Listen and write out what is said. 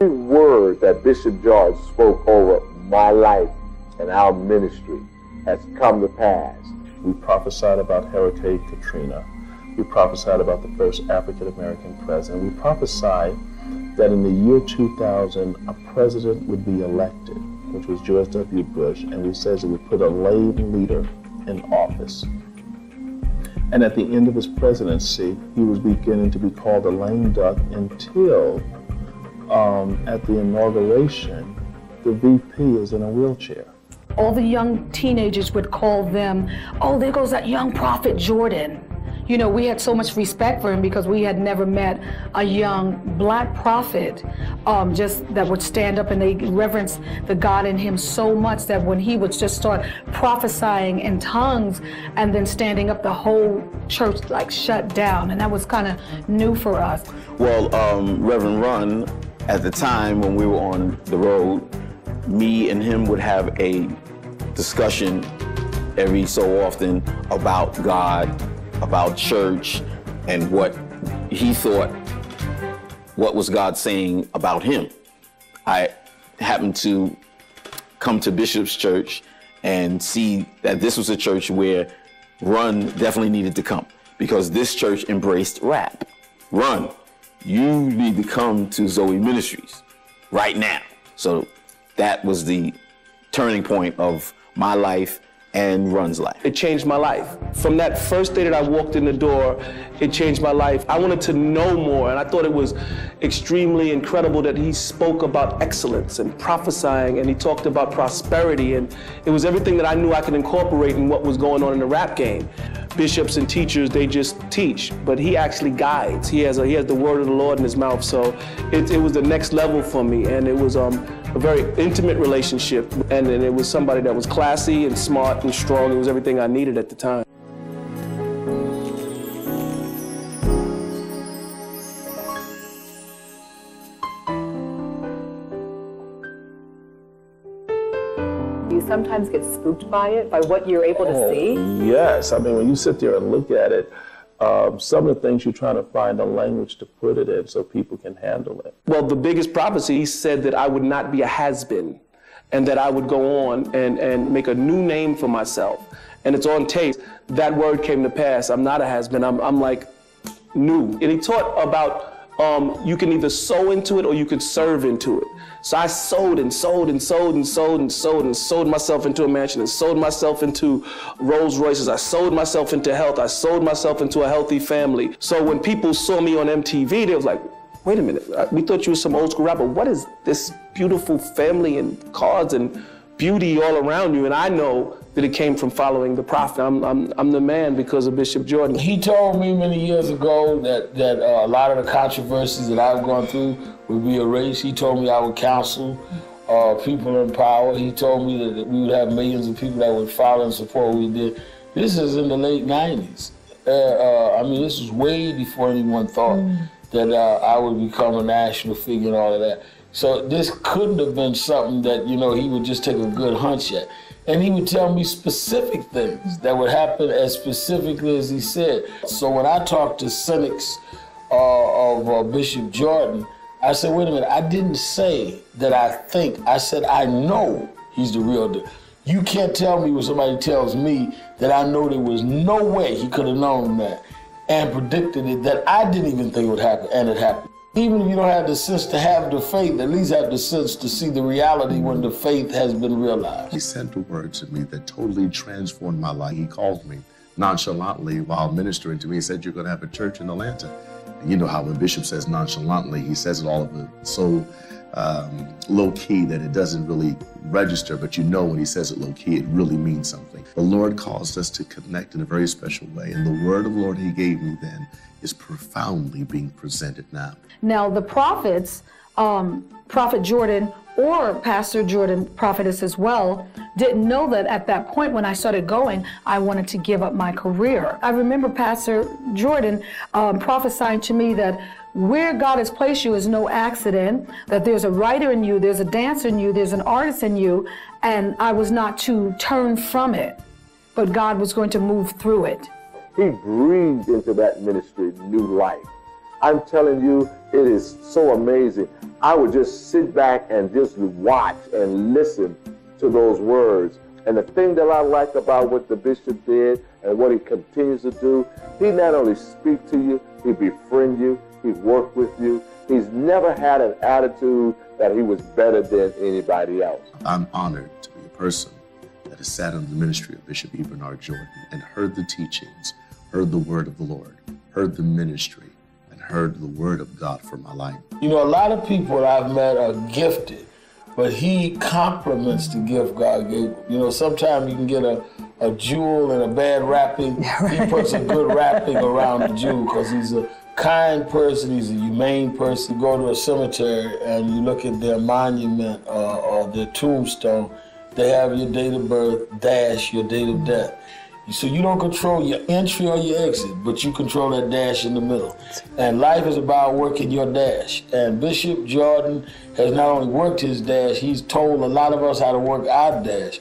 Every word that Bishop George spoke over my life and our ministry has come to pass. We prophesied about Hurricane Katrina. We prophesied about the first African-American president. We prophesied that in the year 2000, a president would be elected, which was George W. Bush, and we said it would put a lame leader in office. And at the end of his presidency, he was beginning to be called a lame duck until at the inauguration, the VP is in a wheelchair. All the young teenagers would call them, oh, there goes that young prophet Jordan. You know, we had so much respect for him because we had never met a young black prophet just that would stand up, and they reverence the God in him so much that when he would just start prophesying in tongues and then standing up, the whole church like shut down, and that was kind of new for us. Well, Reverend Run, at the time when we were on the road, me and him would have a discussion every so often about God, about church, and what he thought, what was God saying about him. I happened to come to Bishop's church and see that this was a church where Run definitely needed to come, because this church embraced rap. Run, you need to come to Zoe Ministries right now. So that was the turning point of my life and Run's life. It changed my life. From that first day that I walked in the door, it changed my life. I wanted to know more, and I thought it was extremely incredible that he spoke about excellence and prophesying, and he talked about prosperity, and it was everything that I knew I could incorporate in what was going on in the rap game. Bishops and teachers, they just teach, but he actually guides. He has the word of the Lord in his mouth, so it was the next level for me, and it was a very intimate relationship, and it was somebody that was classy and smart and strong. It was everything I needed at the time. Do you sometimes get spooked by it, by what you're able to see? Yes, I mean, when you sit there and look at it, some of the things you're trying to find a language to put it in so people can handle it. Well, the biggest prophecy, he said that I would not be a has-been, and that I would go on and make a new name for myself. And it's on tape. That word came to pass. I'm not a has-been. I'm like new. And he taught about you can either sow into it or you could serve into it. So I sowed and sowed and sowed and sowed and sowed and sowed myself into a mansion and sowed myself into Rolls Royces. I sowed myself into health. I sowed myself into a healthy family. So when people saw me on MTV, they was like, wait a minute, we thought you were some old school rapper. What is this beautiful family and cars and beauty all around you? And I know that it came from following the prophet. I'm the man because of Bishop Jordan. He told me many years ago that a lot of the controversies that I've gone through would be erased. He told me I would counsel people in power. He told me that we would have millions of people that would follow and support what we did. This is in the late 90s. I mean, this was way before anyone thought that I would become a national figure and all of that. So this couldn't have been something that, you know, he would just take a good hunch at. And he would tell me specific things that would happen as specifically as he said. So when I talked to cynics of Bishop Jordan, I said, wait a minute, I didn't say that I think, I said I know he's the real deal. You can't tell me when somebody tells me that I know there was no way he could have known that and predicted it, that I didn't even think it would happen, and it happened. Even if you don't have the sense to have the faith, at least have the sense to see the reality when the faith has been realized. He sent a word to me that totally transformed my life. He called me nonchalantly while ministering to me. He said, you're going to have a church in Atlanta. And you know how when Bishop says nonchalantly, he says it all of it so low-key that it doesn't really register, but you know when he says it low-key, it really means something. The Lord caused us to connect in a very special way, and the word of the Lord he gave me then is profoundly being presented now. Now the prophets, Prophet Jordan or Pastor Jordan, prophetess as well, didn't know that at that point when I started going, I wanted to give up my career. I remember Pastor Jordan prophesying to me that where God has placed you is no accident, that there's a writer in you, there's a dancer in you, there's an artist in you, and I was not to turn from it, but God was going to move through it. He breathed into that ministry new life. I'm telling you, it is so amazing. I would just sit back and just watch and listen to those words. And the thing that I like about what the bishop did and what he continues to do, he not only speaks to you, he befriends you, he works with you. He's never had an attitude that he was better than anybody else. I'm honored to be a person that has sat under the ministry of Bishop E. Bernard Jordan and heard the teachings, heard the word of the Lord, heard the ministry, and heard the word of God for my life. You know, a lot of people I've met are gifted, but he compliments the gift God gave him. You know, sometimes you can get a jewel and a bad wrapping. He puts a good wrapping around the jewel because he's a kind person, he's a humane person. You go to a cemetery and you look at their monument or their tombstone, they have your date of birth, dash your date of death. So you don't control your entry or your exit, but you control that dash in the middle. And life is about working your dash. And Bishop Jordan has not only worked his dash, he's told a lot of us how to work our dash.